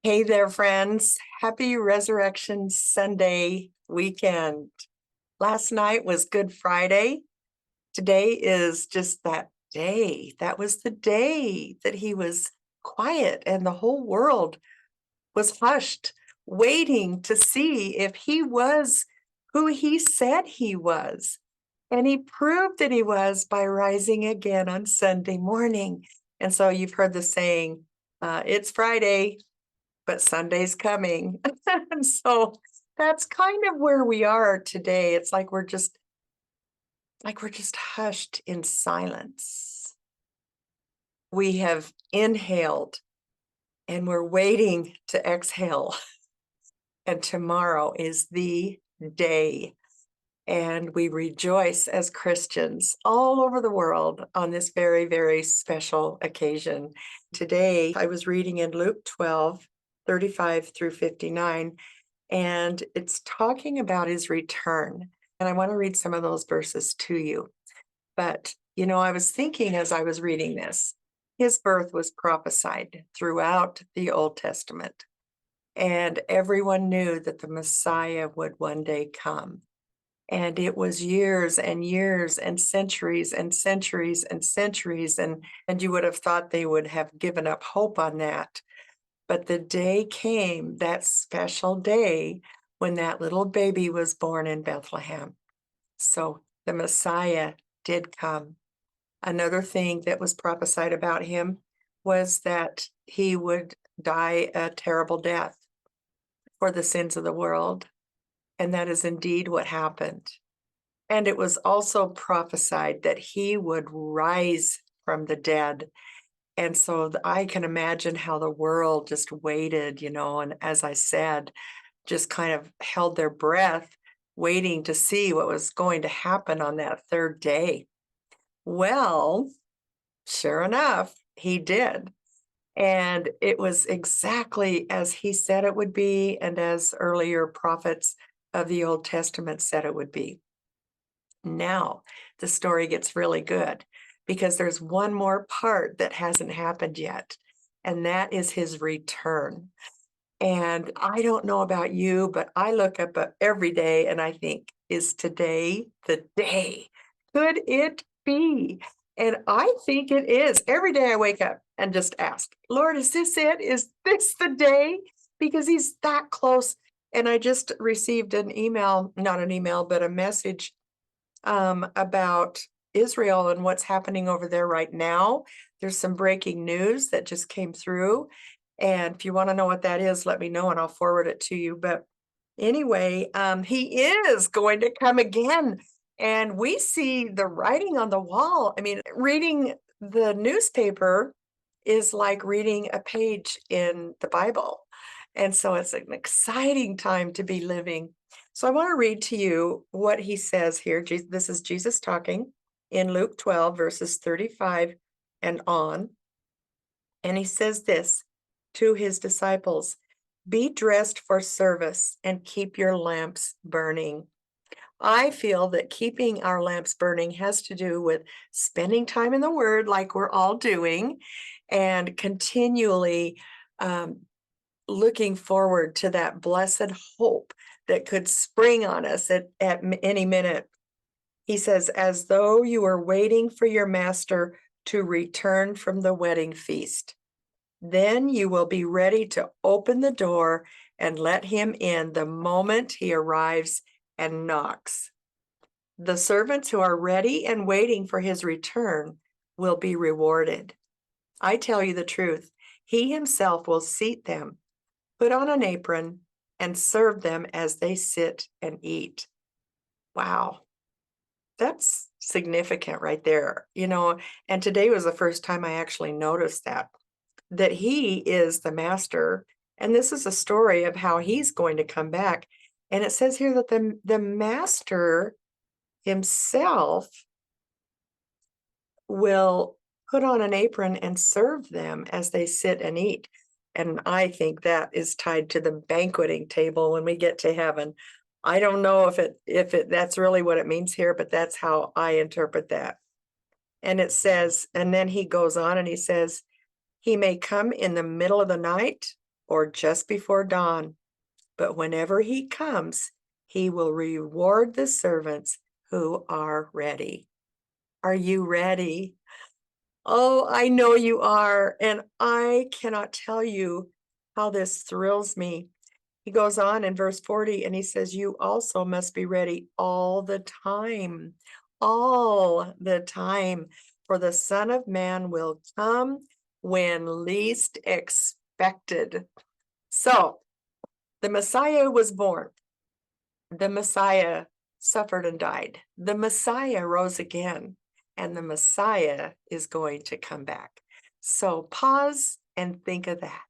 Hey there, friends. Happy Resurrection Sunday weekend. Last night was Good Friday. Today is just that day. That was the day that he was quiet and the whole world was hushed, waiting to see if he was who he said he was. And he proved that he was by rising again on Sunday morning. And so you've heard the saying, it's Friday, but Sunday's coming. And so that's kind of where we are today. It's like we're just hushed in silence. We have inhaled and we're waiting to exhale. And tomorrow is the day. And we rejoice as Christians all over the world on this very, very special occasion. Today, I was reading in Luke 12:35 through 59, and it's talking about his return. And I want to read some of those verses to you. But, I was thinking as I was reading this, his birth was prophesied throughout the Old Testament, and everyone knew that the Messiah would one day come. And it was years and years and centuries and centuries and centuries, and you would have thought they would have given up hope on that. But the day came, that special day, when that little baby was born in Bethlehem. So the Messiah did come. Another thing that was prophesied about him was that he would die a terrible death for the sins of the world. And that is indeed what happened. And it was also prophesied that he would rise from the dead. And so I can imagine how the world just waited, and as I said, just kind of held their breath, waiting to see what was going to happen on that third day. Well, sure enough, he did. And it was exactly as he said it would be, and as earlier prophets of the Old Testament said it would be. Now, the story gets really good because there's one more part that hasn't happened yet, and that is his return. And I don't know about you, but I look up every day and I think, is today the day? Could it be? And I think it is. Every day I wake up and just ask, Lord, is this it? Is this the day? Because he's that close. And I just received an email, not an email, but a message about Israel and what's happening over there right now. There's some breaking news that just came through. And if you want to know what that is, let me know and I'll forward it to you. But anyway, he is going to come again. And we see the writing on the wall. I mean, reading the newspaper is like reading a page in the Bible. And so it's an exciting time to be living. So I want to read to you what he says here. This is Jesus talking in Luke 12, verses 35 and on. And he says this to his disciples: be dressed for service and keep your lamps burning. I feel that keeping our lamps burning has to do with spending time in the Word, like we're all doing, and continually looking forward to that blessed hope that could spring on us at any minute. He says, as though you were waiting for your master to return from the wedding feast. Then you will be ready to open the door and let him in the moment he arrives and knocks. The servants who are ready and waiting for his return will be rewarded. I tell you the truth, he himself will seat them, put on an apron, and serve them as they sit and eat. Wow, that's significant right there, and today was the first time I actually noticed that he is the master. And this is a story of how he's going to come back. And it says here that the master himself will put on an apron and serve them as they sit and eat. And I think that is tied to the banqueting table when we get to heaven. I don't know if that's really what it means here, but that's how I interpret that. And it says, and then he goes on and he says, he may come in the middle of the night or just before dawn. But whenever he comes, he will reward the servants who are ready. Are you ready? Oh, I know you are. And I cannot tell you how this thrills me. He goes on in verse 40 and he says, you also must be ready all the time, all the time, for the Son of Man will come when least expected. So the Messiah was born. The Messiah suffered and died. The Messiah rose again, and the Messiah is going to come back. So pause and think of that.